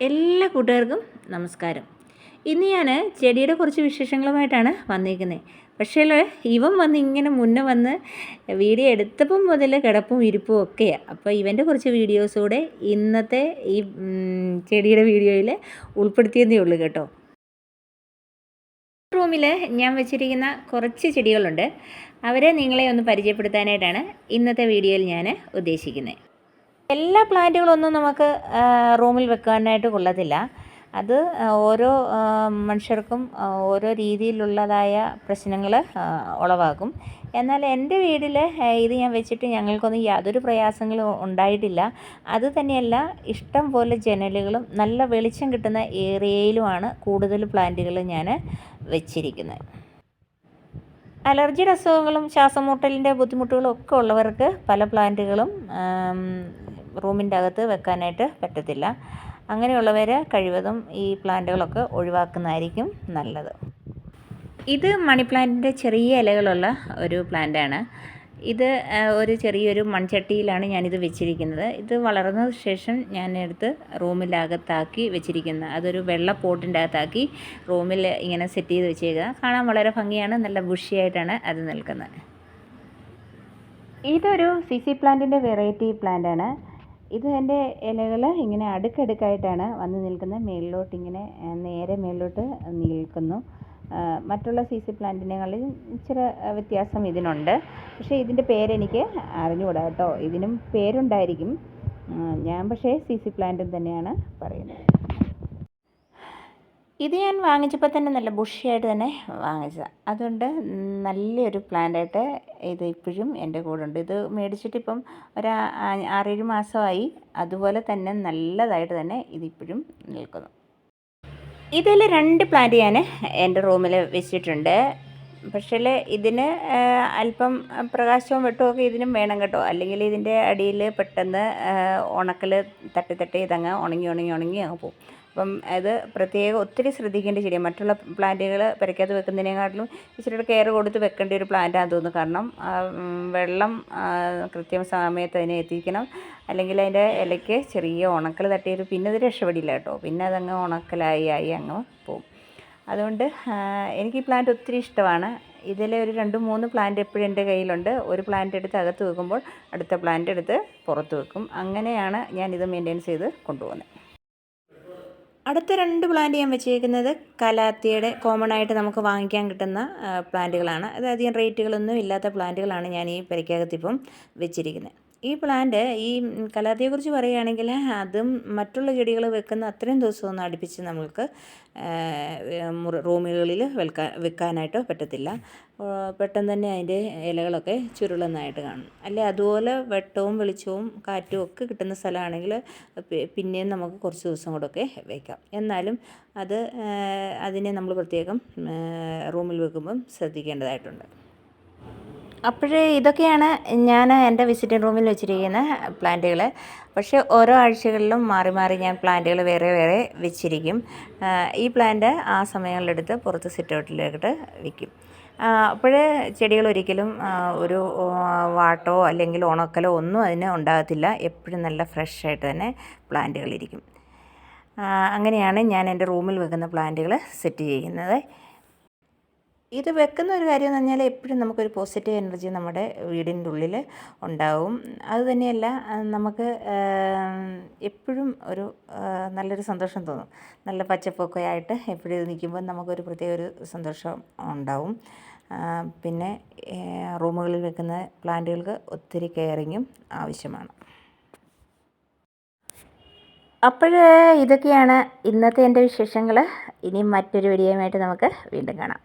എല്ലാ കൂട്ടുകാർക്കും നമസ്കാരം. ഇന്ന് ഞാൻ ചെടിയുടെ കുറച്ച് വിശേഷങ്ങളുമായിട്ടാണ് വന്നിരിക്കുന്നത്. പക്ഷേ ഇവൻ വന്ന് ഇങ്ങനെ മുന്നേ വന്ന് വീഡിയോ എടുത്തപ്പം മുതൽ കിടപ്പും ഇരിപ്പും ഒക്കെയാണ്. അപ്പോൾ ഇവൻ്റെ കുറച്ച് വീഡിയോസ് കൂടെ ഇന്നത്തെ ഈ ചെടിയുടെ വീഡിയോയിൽ ഉൾപ്പെടുത്തിയതേ ഉള്ളൂ കേട്ടോ. റൂമിൽ ഞാൻ വെച്ചിരിക്കുന്ന കുറച്ച് ചെടികളുണ്ട്. അവരെ നിങ്ങളെ ഒന്ന് പരിചയപ്പെടുത്താനായിട്ടാണ് ഇന്നത്തെ വീഡിയോയിൽ ഞാൻ ഉദ്ദേശിക്കുന്നത്. എല്ലാ പ്ലാന്റുകളൊന്നും നമുക്ക് റൂമിൽ വെക്കാനായിട്ട് കൊള്ളത്തില്ല. അത് ഓരോ മനുഷ്യർക്കും ഓരോ രീതിയിലുള്ളതായ പ്രശ്നങ്ങൾ ഉളവാക്കും. എന്നാൽ എൻ്റെ വീട്ടിൽ ഇത് ഞാൻ വെച്ചിട്ട് ഞങ്ങൾക്കൊന്നും യാതൊരു പ്രയാസങ്ങളും ഉണ്ടായിട്ടില്ല. അത് തന്നെയല്ല, ഇഷ്ടം പോലെ ജനലുകളും നല്ല വെളിച്ചം കിട്ടുന്ന ഏരിയയിലുമാണ് കൂടുതൽ പ്ലാന്റുകൾ ഞാൻ വെച്ചിരിക്കുന്നത്. അലർജിയുടെ അസുഖങ്ങളും ശ്വാസം മുട്ടലിൻ്റെ ബുദ്ധിമുട്ടുകളും ഒക്കെ ഉള്ളവർക്ക് പല പ്ലാന്റുകളും റൂമിൻ്റെ അകത്ത് വെക്കാനായിട്ട് പറ്റത്തില്ല. അങ്ങനെയുള്ളവർ കഴിവതും ഈ പ്ലാന്റുകളൊക്കെ ഒഴിവാക്കുന്നതായിരിക്കും നല്ലത്. ഇത് മണി പ്ലാന്റിൻ്റെ ചെറിയ ഇലകളുള്ള ഒരു പ്ലാന്റാണ്. ഇത് ഒരു ചെറിയൊരു മൺചട്ടിയിലാണ് ഞാനിത് വെച്ചിരിക്കുന്നത്. ഇത് വളർന്ന ശേഷം ഞാൻ എടുത്ത് റൂമിലകത്താക്കി വെച്ചിരിക്കുന്നത്. അതൊരു വെള്ള പോട്ടിൻ്റെ അകത്താക്കി റൂമിൽ ഇങ്ങനെ സെറ്റ് ചെയ്ത് വെച്ചേക്കുക. കാണാൻ വളരെ ഭംഗിയാണ്, നല്ല ബുഷിയായിട്ടാണ് അത് നിൽക്കുന്നത്. ഇതൊരു സിസി പ്ലാന്റിൻ്റെ വെറൈറ്റി പ്ലാന്റാണ്. ഇത് എൻ്റെ ഇലകൾ ഇങ്ങനെ അടുക്കടുക്കായിട്ടാണ് വന്ന് നിൽക്കുന്നത്. മേളിലോട്ട് ഇങ്ങനെ നേരെ മേളിലോട്ട് നിൽക്കുന്നു. മറ്റുള്ള സിസി പ്ലാന്റിനേക്കാളും ഇച്ചിരി വ്യത്യാസം ഇതിനുണ്ട്. പക്ഷേ ഇതിൻ്റെ പേരെനിക്ക് അറിഞ്ഞുകൂടാ കേട്ടോ. ഇതിനും പേരുണ്ടായിരിക്കും. ഞാൻ പക്ഷേ സിസി പ്ലാന്റ് തന്നെയാണ് പറയുന്നത്. ഇത് ഞാൻ വാങ്ങിച്ചപ്പോൾ തന്നെ നല്ല ബുഷിയായിട്ട് തന്നെ വാങ്ങിച്ചതാണ്. അതുകൊണ്ട് നല്ലൊരു പ്ലാന്റായിട്ട് ഇത് ഇപ്പോഴും എൻ്റെ കൂടെ ഉണ്ട്. ഇത് മേടിച്ചിട്ടിപ്പം ഒരു 6-7 മാസമായി. അതുപോലെ തന്നെ നല്ലതായിട്ട് തന്നെ ഇതിപ്പോഴും നിൽക്കുന്നു. ഇതിൽ 2 പ്ലാന്റ് ഞാൻ എൻ്റെ റൂമിൽ വെച്ചിട്ടുണ്ട്. പക്ഷേ ഇതിന് അല്പം പ്രകാശവും വെട്ടമൊക്കെ ഇതിനും വേണം കേട്ടോ. അല്ലെങ്കിൽ ഇതിൻ്റെ അടിയിൽ പെട്ടെന്ന് ഉണക്കൽ തട്ടി ഇതങ്ങ് ഉണങ്ങി അങ്ങ് പോകും. അപ്പം അത് പ്രത്യേകം ഒത്തിരി ശ്രദ്ധിക്കേണ്ട ചെടിയാണ്. മറ്റുള്ള പ്ലാന്റുകൾ പെരയ്ക്കകത്ത് വെക്കുന്നതിനേക്കാട്ടിലും ഇച്ചിരി കെയർ കൊടുത്ത് വെക്കേണ്ട ഒരു പ്ലാന്റാണെന്ന് തോന്നുന്നു. കാരണം വെള്ളം കൃത്യം സമയത്ത് അതിനെ എത്തിക്കണം. അല്ലെങ്കിൽ അതിൻ്റെ ഇലയ്ക്ക് ചെറിയ ഉണക്കൽ തട്ടിയൊരു പിന്നെ അത് രക്ഷപ്പെടില്ല കേട്ടോ. പിന്നെ അതങ്ങ് ഉണക്കലായി അങ്ങ് പോവും. അതുകൊണ്ട് എനിക്ക് ഈ പ്ലാന്റ് ഒത്തിരി ഇഷ്ടമാണ്. ഇതിൽ ഒരു 2-3 പ്ലാന്റ് എപ്പോഴും എൻ്റെ കയ്യിലുണ്ട്. ഒരു പ്ലാന്റ് എടുത്ത് അകത്ത് വെക്കുമ്പോൾ അടുത്ത പ്ലാന്റ് എടുത്ത് പുറത്ത് വെക്കും. അങ്ങനെയാണ് ഞാനിത് മെയിൻറ്റെയിൻസ് ചെയ്ത് കൊണ്ടുപോകുന്നത്. അടുത്ത 2 പ്ലാന്റ് ഞാൻ വെച്ചേക്കുന്നത് കലാത്തിയുടെ കോമൺ ആയിട്ട് നമുക്ക് വാങ്ങിക്കാൻ കിട്ടുന്ന പ്ലാന്റുകളാണ്. അത് അധികം റേറ്റുകളൊന്നും ഇല്ലാത്ത പ്ലാന്റുകളാണ് ഞാൻ ഈ പെരയ്ക്കകത്തിപ്പം വെച്ചിരിക്കുന്നത്. ഈ പ്ലാന്റ് ഈ കലാത്തിയെക്കുറിച്ച് പറയുകയാണെങ്കിൽ അതും മറ്റുള്ള ചെടികൾ വെക്കുന്ന അത്രയും ദിവസമൊന്നും അടുപ്പിച്ച് നമുക്ക് റൂമുകളിൽ വെക്കാനായിട്ട് പറ്റത്തില്ല. പെട്ടെന്ന് തന്നെ അതിൻ്റെ ഇലകളൊക്കെ ചുരുളുന്നതായിട്ട് കാണും. അല്ലെ അതുപോലെ വെട്ടവും വെളിച്ചവും കാറ്റും ഒക്കെ കിട്ടുന്ന സ്ഥലമാണെങ്കിൽ പിന്നെയും നമുക്ക് കുറച്ച് ദിവസം കൂടെയൊക്കെ വയ്ക്കാം. എന്നാലും അതിനെ നമ്മൾ പ്രത്യേകം റൂമിൽ വെക്കുമ്പം ശ്രദ്ധിക്കേണ്ടതായിട്ടുണ്ട്. അപ്പോഴേ ഇതൊക്കെയാണ് ഞാൻ എൻ്റെ വിസിറ്റിംഗ് റൂമിൽ വെച്ചിരിക്കുന്ന പ്ലാന്റുകൾ. പക്ഷേ ഓരോ ആഴ്ചകളിലും മാറി മാറി ഞാൻ പ്ലാന്റുകൾ വേറെ വെച്ചിരിക്കും. ഈ പ്ലാന്റ് ആ സമയങ്ങളിലെടുത്ത് പുറത്ത് സിറ്റൗട്ടിലേക്കിട്ട് വയ്ക്കും. അപ്പോഴേ ചെടികൾ ഒരിക്കലും ഒരു വാട്ടോ അല്ലെങ്കിൽ ഉണക്കലോ ഒന്നും അതിന് ഉണ്ടാകത്തില്ല. എപ്പോഴും നല്ല ഫ്രഷായിട്ട് തന്നെ പ്ലാന്റുകളിരിക്കും. അങ്ങനെയാണ് ഞാൻ എൻ്റെ റൂമിൽ വെക്കുന്ന പ്ലാന്റുകൾ സെറ്റ് ചെയ്യുന്നത്. ഇത് വെക്കുന്ന ഒരു കാര്യം എന്ന് പറഞ്ഞാൽ എപ്പോഴും നമുക്കൊരു പോസിറ്റീവ് എനർജി നമ്മുടെ വീടിൻ്റെ ഉള്ളിൽ ഉണ്ടാവും. അതുതന്നെയല്ല, നമുക്ക് എപ്പോഴും ഒരു നല്ലൊരു സന്തോഷം തോന്നും. നല്ല പച്ചപ്പൊക്കെ ആയിട്ട് എപ്പോഴും ഇത് നിൽക്കുമ്പോൾ നമുക്കൊരു പ്രത്യേക ഒരു സന്തോഷം ഉണ്ടാവും. പിന്നെ റൂമുകളിൽ വെക്കുന്ന പ്ലാന്റുകൾക്ക് ഒത്തിരി കെയറിങ്ങും ആവശ്യമാണ്. ഇതൊക്കെയാണ് ഇന്നത്തെ എൻ്റെ വിശേഷങ്ങൾ. ഇനി മറ്റൊരു വീഡിയോയുമായിട്ട് നമുക്ക് വീണ്ടും കാണാം.